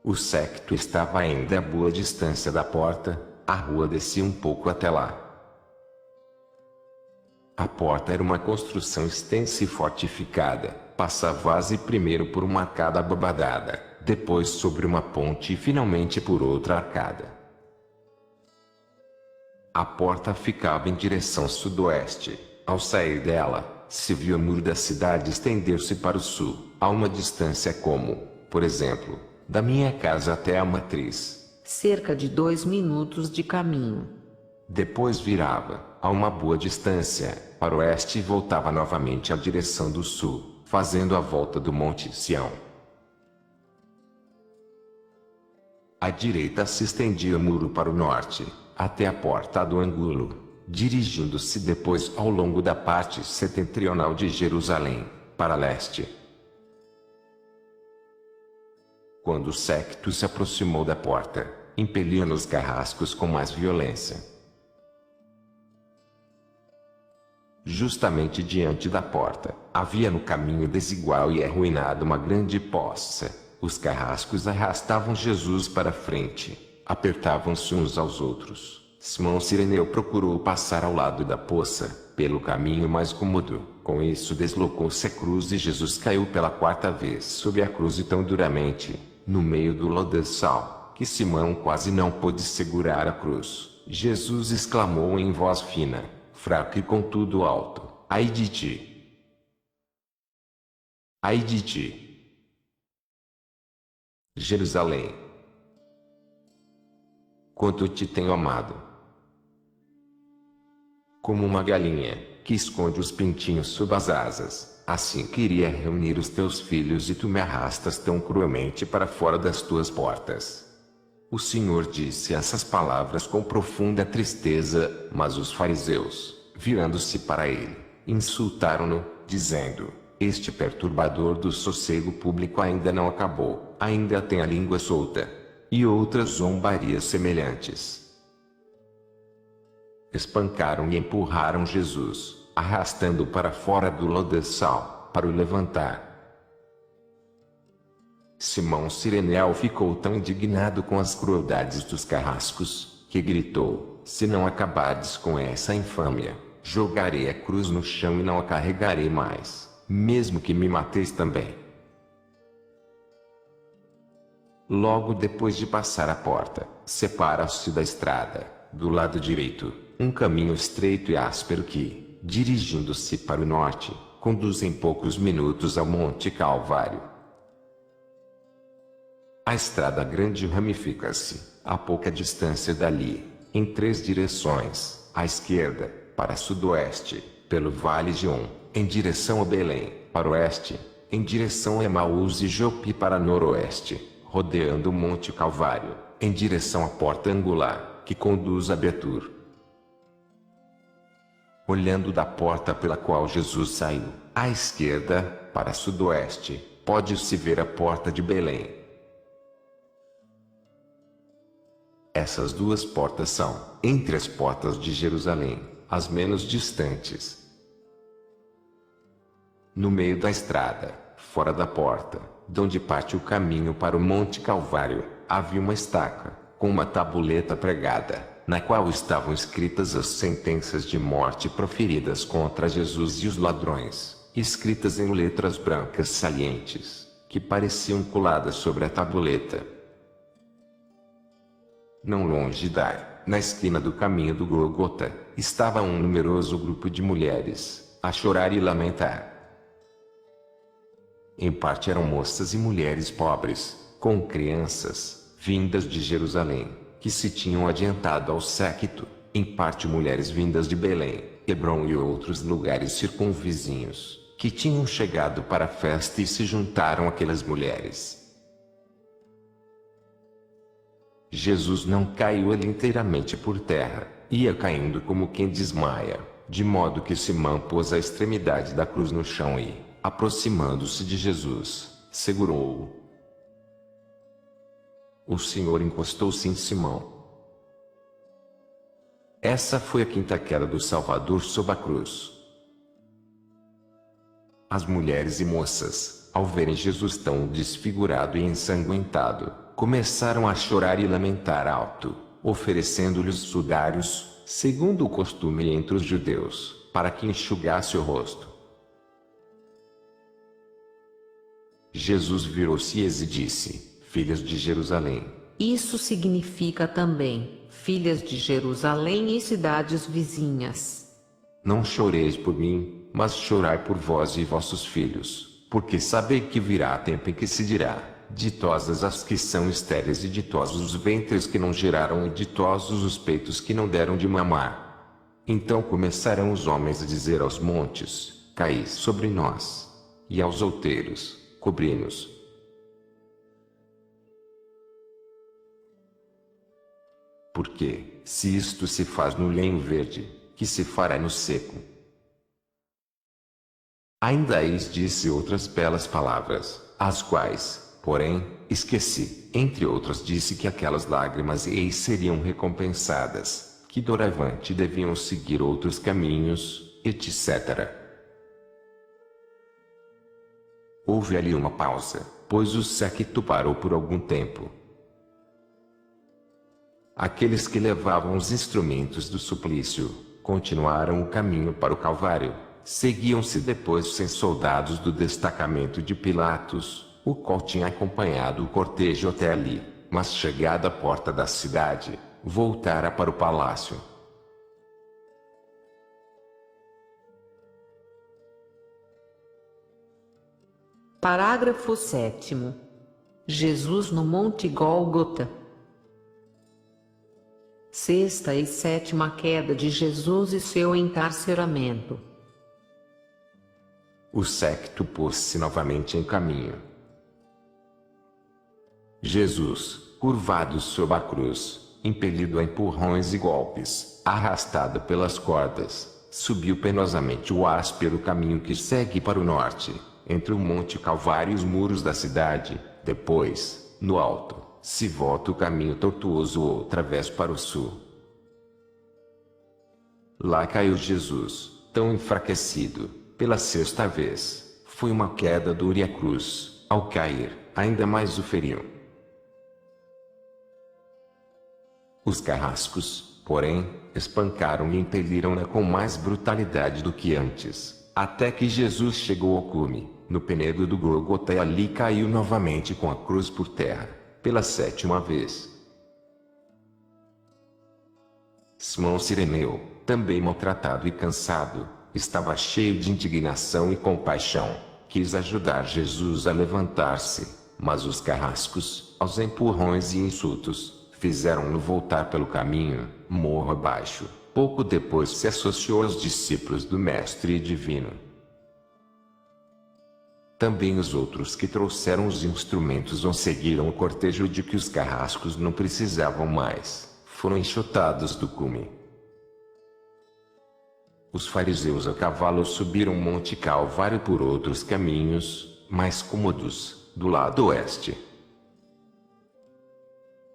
O séquito estava ainda a boa distância da porta, a rua descia um pouco até lá. A porta era uma construção extensa e fortificada, passava-se primeiro por uma arcada abobadada, depois sobre uma ponte e finalmente por outra arcada. A porta ficava em direção sudoeste. Ao sair dela, se viu o muro da cidade estender-se para o sul, a uma distância como, por exemplo, da minha casa até a matriz. Cerca de 2 minutos de caminho. Depois virava, a uma boa distância, para o oeste e voltava novamente à direção do sul, fazendo a volta do Monte Sião. À direita se estendia o muro para o norte, até a porta do ângulo, dirigindo-se depois ao longo da parte setentrional de Jerusalém, para leste. Quando o séquito se aproximou da porta, impeliam os carrascos com mais violência. Justamente diante da porta, havia no caminho desigual e arruinado uma grande poça. Os carrascos arrastavam Jesus para frente, apertavam-se uns aos outros. Simão Cireneu procurou passar ao lado da poça, pelo caminho mais cômodo. Com isso deslocou-se a cruz e Jesus caiu pela 4ª vez sob a cruz e tão duramente, no meio do lodaçal, que Simão quase não pôde segurar a cruz. Jesus exclamou em voz fina, fraca e contudo alto: ai de ti! Ai de ti! Jerusalém, quanto te tenho amado! Como uma galinha, que esconde os pintinhos sob as asas, assim queria reunir os teus filhos e tu me arrastas tão cruelmente para fora das tuas portas. O Senhor disse essas palavras com profunda tristeza, mas os fariseus, virando-se para ele, insultaram-no, dizendo: este perturbador do sossego público ainda não acabou, ainda tem a língua solta. E outras zombarias semelhantes. Espancaram e empurraram Jesus, arrastando-o para fora do lodaçal, para o levantar. Simão Cireneu ficou tão indignado com as crueldades dos carrascos, que gritou: se não acabardes com essa infâmia, jogarei a cruz no chão e não a carregarei mais, mesmo que me mateis também. Logo depois de passar a porta, separa-se da estrada, do lado direito, um caminho estreito e áspero que, dirigindo-se para o norte, conduz em poucos minutos ao Monte Calvário. A estrada grande ramifica-se, a pouca distância dali, em 3 direções: à esquerda, para sudoeste, pelo Vale de em direção a Belém; para o oeste, em direção a Emaús e Jope; para noroeste, rodeando o Monte Calvário, em direção à porta angular, que conduz a Betur. Olhando da porta pela qual Jesus saiu, à esquerda, para sudoeste, pode-se ver a porta de Belém. Essas 2 portas são, entre as portas de Jerusalém, as menos distantes. No meio da estrada, fora da porta, de onde parte o caminho para o Monte Calvário, havia uma estaca, com uma tabuleta pregada, na qual estavam escritas as sentenças de morte proferidas contra Jesus e os ladrões, escritas em letras brancas salientes, que pareciam coladas sobre a tabuleta. Não longe na esquina do caminho do Gólgota, estava um numeroso grupo de mulheres, a chorar e lamentar. Em parte eram moças e mulheres pobres, com crianças, vindas de Jerusalém, que se tinham adiantado ao séquito, em parte mulheres vindas de Belém, Hebrom e outros lugares circunvizinhos, que tinham chegado para a festa e se juntaram àquelas mulheres. Jesus não caiu ali inteiramente por terra, ia caindo como quem desmaia, de modo que Simão pôs a extremidade da cruz no chão e, aproximando-se de Jesus, segurou-o. O Senhor encostou-se em Simão. Essa foi a quinta queda do Salvador sob a cruz. As mulheres e moças, ao verem Jesus tão desfigurado e ensanguentado, começaram a chorar e lamentar alto, oferecendo-lhes sudários, segundo o costume entre os judeus, para que enxugasse o rosto. Jesus virou-se e disse: Filhas de Jerusalém. Isso significa também, filhas de Jerusalém e cidades vizinhas. Não choreis por mim, mas chorai por vós e vossos filhos, porque sabei que virá tempo em que se dirá: ditosas as que são estéreis e ditosos os ventres que não geraram e ditosos os peitos que não deram de mamar. Então começarão os homens a dizer aos montes: caí sobre nós, e aos outeiros: cobri-nos. Porque, se isto se faz no lenho verde, que se fará no seco? Ainda eis disse outras belas palavras, as quais, porém, esqueci. Entre outras disse que aquelas lágrimas eis seriam recompensadas, que doravante deviam seguir outros caminhos, etc. Houve ali uma pausa, pois o séquito parou por algum tempo. Aqueles que levavam os instrumentos do suplício, continuaram o caminho para o Calvário. Seguiam-se depois 100 soldados do destacamento de Pilatos, o qual tinha acompanhado o cortejo até ali, mas chegada à porta da cidade, voltara para o palácio. Parágrafo 7º. Jesus no Monte Gólgota. Sexta e sétima queda de Jesus e seu encarceramento. O séquito pôs-se novamente em caminho. Jesus, curvado sob a cruz, impelido a empurrões e golpes, arrastado pelas cordas, subiu penosamente o áspero caminho que segue para o norte, entre o Monte Calvário e os muros da cidade. Depois, no alto, se volta o caminho tortuoso outra vez para o sul. Lá caiu Jesus, tão enfraquecido, pela sexta vez. Foi uma queda dura e a cruz, ao cair, ainda mais o feriu. Os carrascos, porém, espancaram e impeliram-na com mais brutalidade do que antes, até que Jesus chegou ao cume, no penedo do Gólgota, e ali caiu novamente com a cruz por terra, pela sétima vez. Simão Cireneu, também maltratado e cansado, estava cheio de indignação e compaixão, quis ajudar Jesus a levantar-se, mas os carrascos, aos empurrões e insultos, fizeram-no voltar pelo caminho, morro abaixo. Pouco depois se associou aos discípulos do Mestre Divino. Também os outros que trouxeram os instrumentos ou seguiram o cortejo de que os carrascos não precisavam mais, foram enxotados do cume. Os fariseus a cavalo subiram o Monte Calvário por outros caminhos, mais cômodos, do lado oeste.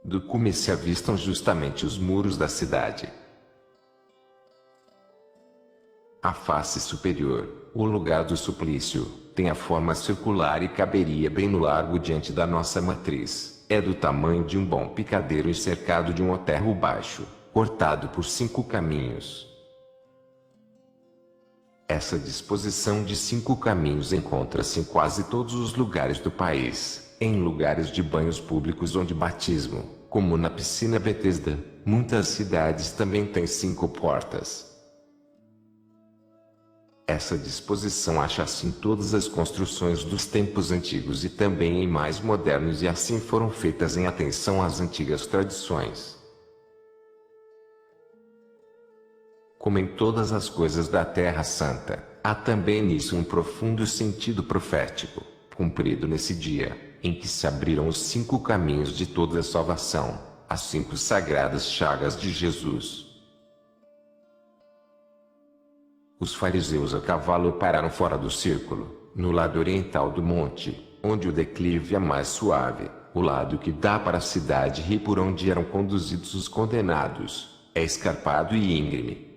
Do cume se avistam justamente os muros da cidade. A face superior, o lugar do suplício, tem a forma circular e caberia bem no largo diante da nossa matriz. é do tamanho de um bom picadeiro e cercado de um aterro baixo, cortado por 5 caminhos. Essa disposição de 5 caminhos encontra-se em quase todos os lugares do país, em lugares de banhos públicos onde batismo, como na piscina Betesda. Muitas cidades também têm 5 portas. Essa disposição acha-se em todas as construções dos tempos antigos e também em mais modernos, e assim foram feitas em atenção às antigas tradições. Como em todas as coisas da Terra Santa, há também nisso um profundo sentido profético, cumprido nesse dia, em que se abriram os 5 caminhos de toda a salvação, as 5 sagradas chagas de Jesus. Os fariseus a cavalo pararam fora do círculo, no lado oriental do monte, onde o declive é mais suave, o lado que dá para a cidade e por onde eram conduzidos os condenados, é escarpado e íngreme.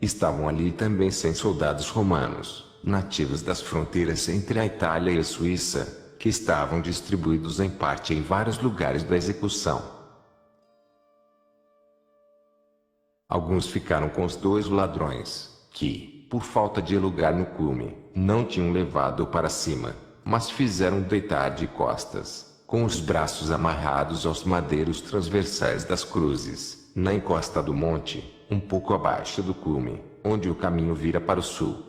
Estavam ali também 100 soldados romanos, nativos das fronteiras entre a Itália e a Suíça, que estavam distribuídos em parte em vários lugares da execução. Alguns ficaram com os 2 ladrões, que, por falta de lugar no cume, não tinham levado para cima, mas fizeram deitar de costas, com os braços amarrados aos madeiros transversais das cruzes, na encosta do monte, um pouco abaixo do cume, onde o caminho vira para o sul.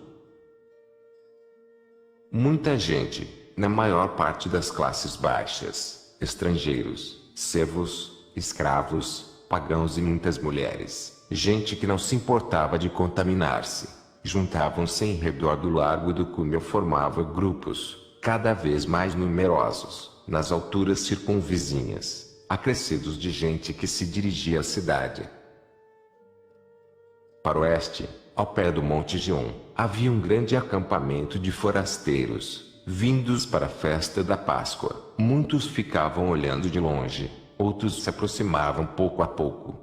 Muita gente, na maior parte das classes baixas, estrangeiros, servos, escravos, pagãos e muitas mulheres, gente que não se importava de contaminar-se, juntavam-se em redor do largo do cume ou formavam grupos, cada vez mais numerosos, nas alturas circunvizinhas, acrescidos de gente que se dirigia à cidade. Para o oeste, ao pé do Monte Gion, havia um grande acampamento de forasteiros, vindos para a festa da Páscoa. Muitos ficavam olhando de longe, outros se aproximavam pouco a pouco.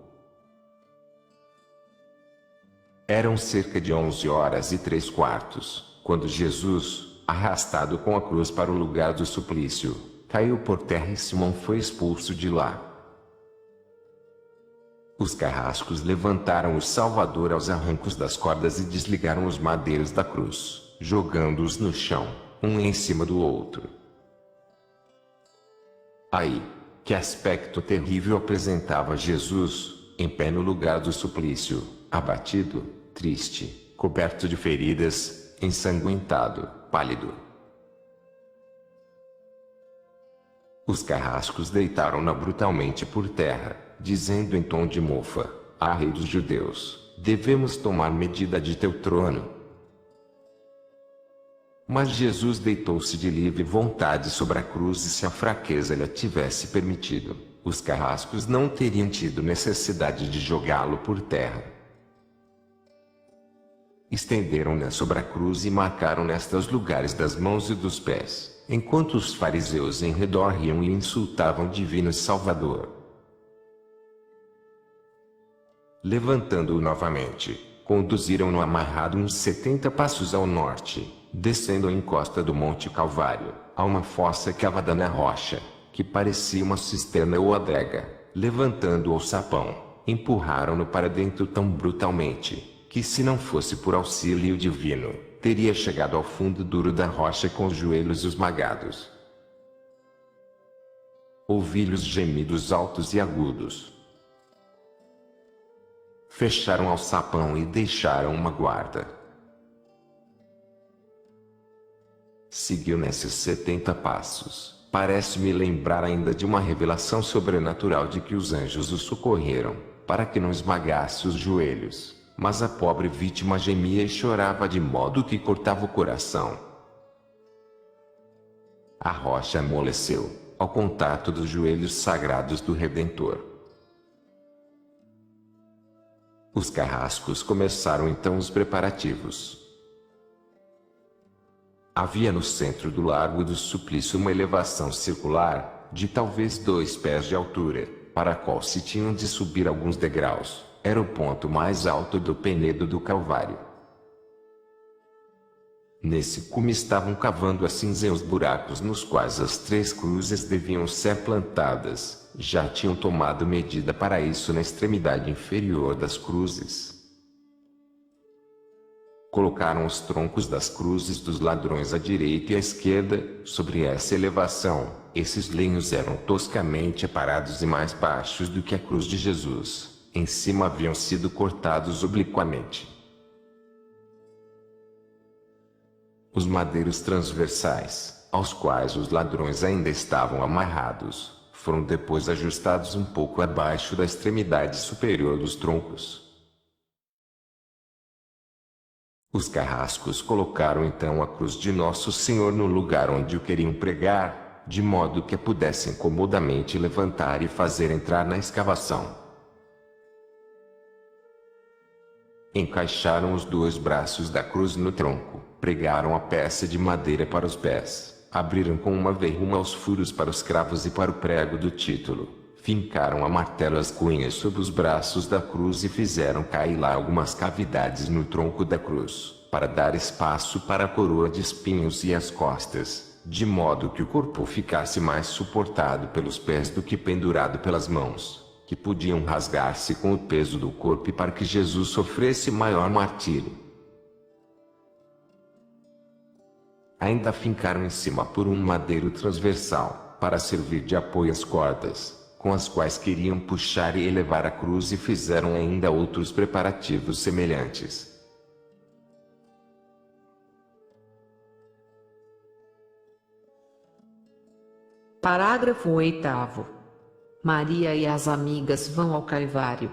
Eram cerca de 11h03, quando Jesus, arrastado com a cruz para o lugar do suplício, caiu por terra e Simão foi expulso de lá. Os carrascos levantaram o Salvador aos arrancos das cordas e desligaram os madeiros da cruz, jogando-os no chão, um em cima do outro. Aí, que aspecto terrível apresentava Jesus, em pé no lugar do suplício, abatido, triste, coberto de feridas, ensanguentado, pálido. Os carrascos deitaram-na brutalmente por terra, dizendo em tom de mofa: "Ah, Rei dos Judeus, devemos tomar medida de teu trono." Mas Jesus deitou-se de livre vontade sobre a cruz, e se a fraqueza lhe tivesse permitido, os carrascos não teriam tido necessidade de jogá-lo por terra. Estenderam-na sobre a cruz e marcaram nesta os lugares das mãos e dos pés, enquanto os fariseus em redor riam e insultavam o divino Salvador. Levantando-o novamente, conduziram-no amarrado uns 70 passos ao norte, descendo a encosta do Monte Calvário, a uma fossa cavada na rocha, que parecia uma cisterna ou adega. Levantando-o ao sapão, empurraram-no para dentro tão brutalmente, que se não fosse por auxílio divino, teria chegado ao fundo duro da rocha com os joelhos esmagados. Ouvi-lhes gemidos altos e agudos. Fecharam ao sapão e deixaram uma guarda. Seguiu nesses 70 passos. Parece-me lembrar ainda de uma revelação sobrenatural de que os anjos o socorreram, para que não esmagasse os joelhos. Mas a pobre vítima gemia e chorava de modo que cortava o coração. A rocha amoleceu, ao contato dos joelhos sagrados do Redentor. Os carrascos começaram então os preparativos. Havia no centro do Largo do Suplício uma elevação circular, de talvez 2 pés de altura, para a qual se tinham de subir alguns degraus. Era o ponto mais alto do Penedo do Calvário. Nesse cume estavam cavando a cinza os buracos nos quais as 3 cruzes deviam ser plantadas. Já tinham tomado medida para isso na extremidade inferior das cruzes. Colocaram os troncos das cruzes dos ladrões à direita e à esquerda, sobre essa elevação. Esses lenhos eram toscamente aparados e mais baixos do que a cruz de Jesus. Em cima haviam sido cortados obliquamente. Os madeiros transversais, aos quais os ladrões ainda estavam amarrados, foram depois ajustados um pouco abaixo da extremidade superior dos troncos. Os carrascos colocaram então a cruz de Nosso Senhor no lugar onde o queriam pregar, de modo que a pudessem comodamente levantar e fazer entrar na escavação. Encaixaram os 2 braços da cruz no tronco, pregaram a peça de madeira para os pés, abriram com uma verruma os furos para os cravos e para o prego do título, fincaram a martelo as cunhas sobre os braços da cruz e fizeram cair lá algumas cavidades no tronco da cruz, para dar espaço para a coroa de espinhos e as costas, de modo que o corpo ficasse mais suportado pelos pés do que pendurado pelas mãos, que podiam rasgar-se com o peso do corpo e para que Jesus sofresse maior martírio. Ainda fincaram em cima por um madeiro transversal, para servir de apoio às cordas, com as quais queriam puxar e elevar a cruz, e fizeram ainda outros preparativos semelhantes. Parágrafo 8º. Maria e as amigas vão ao Calvário.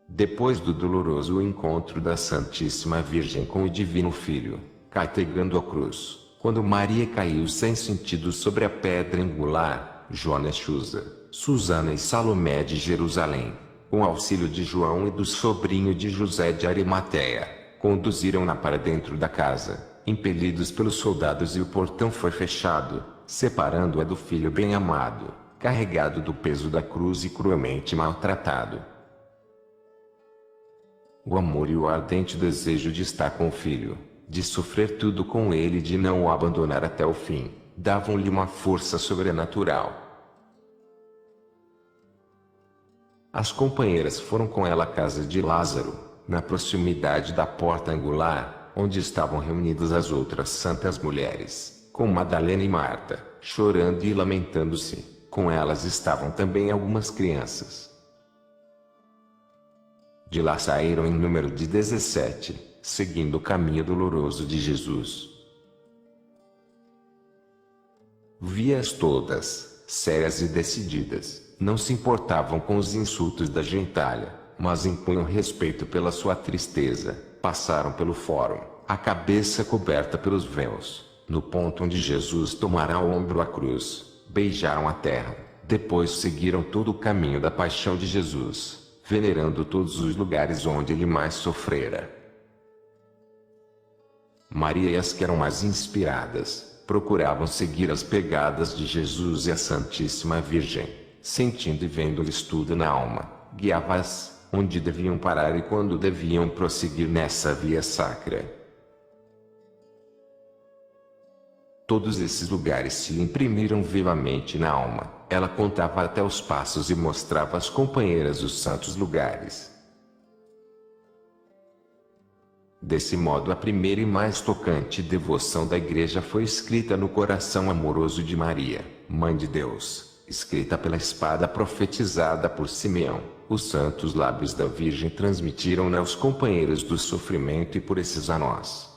Depois do doloroso encontro da Santíssima Virgem com o Divino Filho, carregando a cruz, quando Maria caiu sem sentido sobre a pedra angular, Jonas Chusa, Susana e Salomé de Jerusalém, com auxílio de João e do sobrinho de José de Arimateia, conduziram-na para dentro da casa, impelidos pelos soldados, e o portão foi fechado, separando-a do filho bem-amado, carregado do peso da cruz e cruelmente maltratado. O amor e o ardente desejo de estar com o filho, de sofrer tudo com ele e de não o abandonar até o fim, davam-lhe uma força sobrenatural. As companheiras foram com ela à casa de Lázaro, na proximidade da porta angular, onde estavam reunidas as outras santas mulheres, com Madalena e Marta, chorando e lamentando-se. Com elas estavam também algumas crianças. De lá saíram em número de 17, seguindo o caminho doloroso de Jesus. Vi-as todas, sérias e decididas, não se importavam com os insultos da gentalha, mas impunham respeito pela sua tristeza. Passaram pelo fórum, a cabeça coberta pelos véus, no ponto onde Jesus tomara ao ombro a cruz, beijaram a terra, depois seguiram todo o caminho da paixão de Jesus, venerando todos os lugares onde ele mais sofrera. Maria e as que eram mais inspiradas, procuravam seguir as pegadas de Jesus, e a Santíssima Virgem, sentindo e vendo-lhes tudo na alma, guiava-as, onde deviam parar e quando deviam prosseguir nessa via sacra. Todos esses lugares se lhe imprimiram vivamente na alma. Ela contava até os passos e mostrava às companheiras os santos lugares. Desse modo, a primeira e mais tocante devoção da Igreja foi escrita no coração amoroso de Maria, Mãe de Deus, escrita pela espada profetizada por Simeão. Os santos lábios da Virgem transmitiram-na aos companheiros do sofrimento e por esses a nós.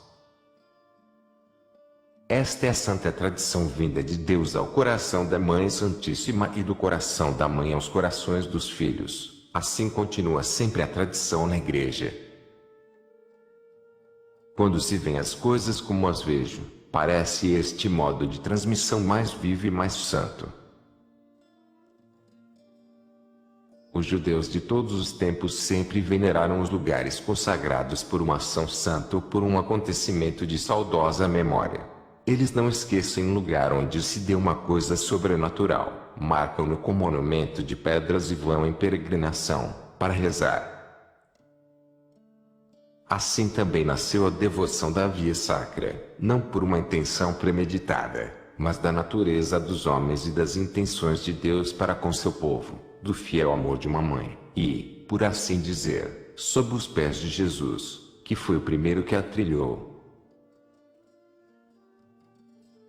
Esta é a santa tradição vinda de Deus ao coração da Mãe Santíssima e do coração da Mãe aos corações dos filhos. Assim continua sempre a tradição na Igreja. Quando se vêem as coisas como as vejo, parece este modo de transmissão mais vivo e mais santo. Os judeus de todos os tempos sempre veneraram os lugares consagrados por uma ação santa ou por um acontecimento de saudosa memória. Eles não esquecem um lugar onde se deu uma coisa sobrenatural, marcam-no com monumento de pedras e vão em peregrinação, para rezar. Assim também nasceu a devoção da via sacra, não por uma intenção premeditada, mas da natureza dos homens e das intenções de Deus para com seu povo, do fiel amor de uma mãe, e, por assim dizer, sob os pés de Jesus, que foi o primeiro que a trilhou.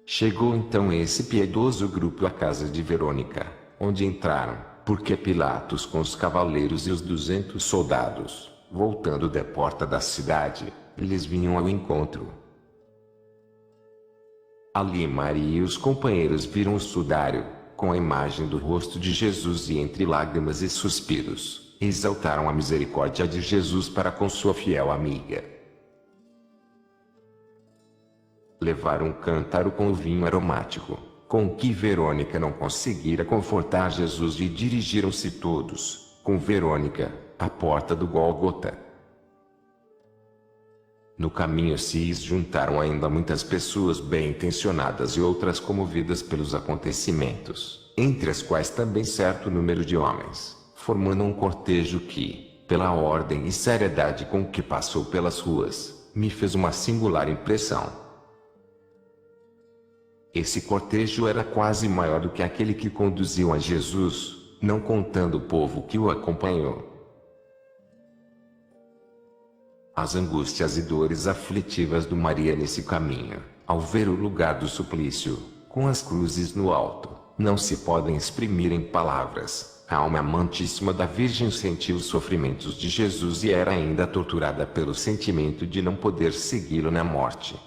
Chegou então esse piedoso grupo à casa de Verônica, onde entraram, porque Pilatos com os cavaleiros e os 200 soldados, voltando da porta da cidade, lhes vinham ao encontro. Ali Maria e os companheiros viram o sudário, com a imagem do rosto de Jesus, e entre lágrimas e suspiros, exaltaram a misericórdia de Jesus para com sua fiel amiga. Levaram um cântaro com o vinho aromático, com que Verônica não conseguira confortar Jesus, e dirigiram-se todos, com Verônica, à porta do Gólgota. No caminho se juntaram ainda muitas pessoas bem-intencionadas e outras comovidas pelos acontecimentos, entre as quais também certo número de homens, formando um cortejo que, pela ordem e seriedade com que passou pelas ruas, me fez uma singular impressão. Esse cortejo era quase maior do que aquele que conduziu a Jesus, não contando o povo que o acompanhou. As angústias e dores aflitivas do Maria nesse caminho, ao ver o lugar do suplício, com as cruzes no alto, não se podem exprimir em palavras. A alma amantíssima da Virgem sentiu os sofrimentos de Jesus e era ainda torturada pelo sentimento de não poder segui-lo na morte.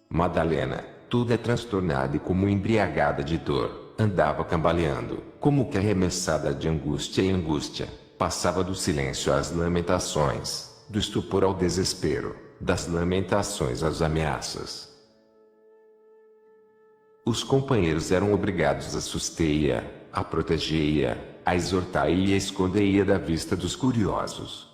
Madalena, toda transtornada e como embriagada de dor, andava cambaleando, como que arremessada de angústia em angústia, passava do silêncio às lamentações, do estupor ao desespero, das lamentações às ameaças. Os companheiros eram obrigados a suster-a, a proteger-a, a exortar e a esconder-a da vista dos curiosos.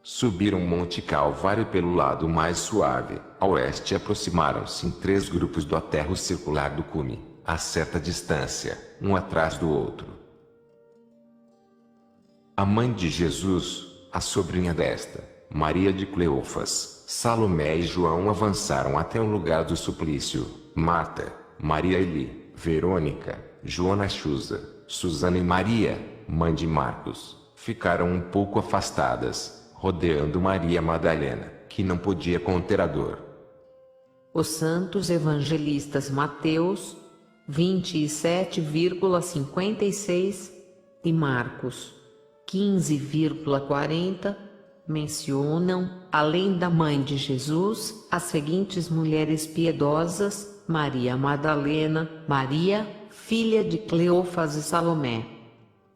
Subiram o Monte Calvário pelo lado mais suave, a oeste, aproximaram-se em 3 grupos do aterro circular do cume, a certa distância, um atrás do outro. A mãe de Jesus, a sobrinha desta, Maria de Cleofas, Salomé e João avançaram até o lugar do suplício. Marta, Maria Eli, Verônica, Joana Chuza, Susana e Maria, mãe de Marcos, ficaram um pouco afastadas, rodeando Maria Madalena, que não podia conter a dor. Os santos evangelistas Mateus, 27,56 e Marcos, 15,40, mencionam, além da mãe de Jesus, as seguintes mulheres piedosas: Maria Madalena, Maria, filha de Cleofas e Salomé.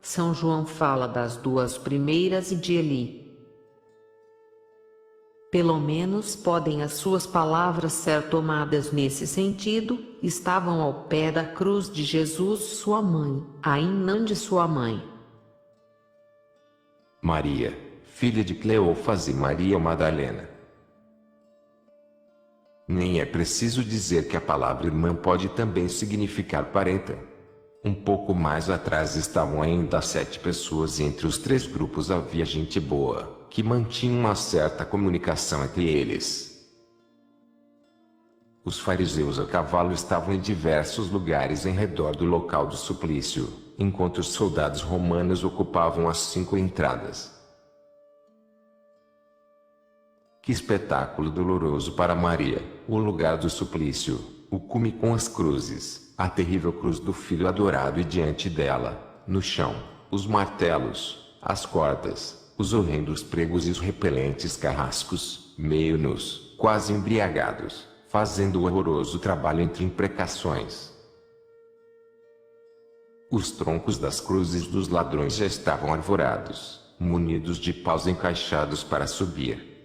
São João fala das 2 primeiras e de Eli. Pelo menos podem as suas palavras ser tomadas nesse sentido. Estavam ao pé da cruz de Jesus sua mãe, ainda de sua mãe. Maria, filha de Cleofas, e Maria Madalena. Nem é preciso dizer que a palavra irmã pode também significar parenta. Um pouco mais atrás estavam ainda 7 pessoas, e entre os 3 grupos havia gente boa, que mantinha uma certa comunicação entre eles. Os fariseus a cavalo estavam em diversos lugares em redor do local do suplício, enquanto os soldados romanos ocupavam as 5 entradas. Que espetáculo doloroso para Maria, o lugar do suplício, o cume com as cruzes, a terrível cruz do Filho adorado, e diante dela, no chão, os martelos, as cordas, os horrendos pregos e os repelentes carrascos, meio nus, quase embriagados, fazendo o horroroso trabalho entre imprecações. Os troncos das cruzes dos ladrões já estavam arvorados, munidos de paus encaixados para subir.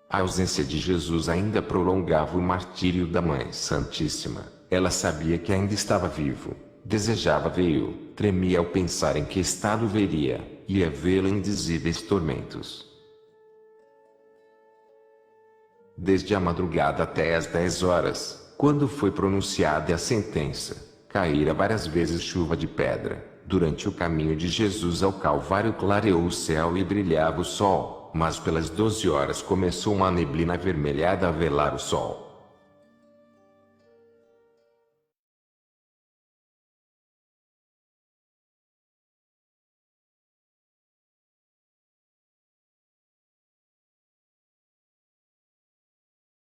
A ausência de Jesus ainda prolongava o martírio da Mãe Santíssima. Ela sabia que ainda estava vivo, desejava vê-lo, tremia ao pensar em que estado veria, ia vê-lo em indizíveis tormentos. Desde a madrugada até às 10 horas, quando foi pronunciada a sentença, caíra várias vezes chuva de pedra, Durante o caminho de Jesus ao Calvário clareou o céu e brilhava o sol, mas pelas 12 horas começou uma neblina avermelhada a velar o sol.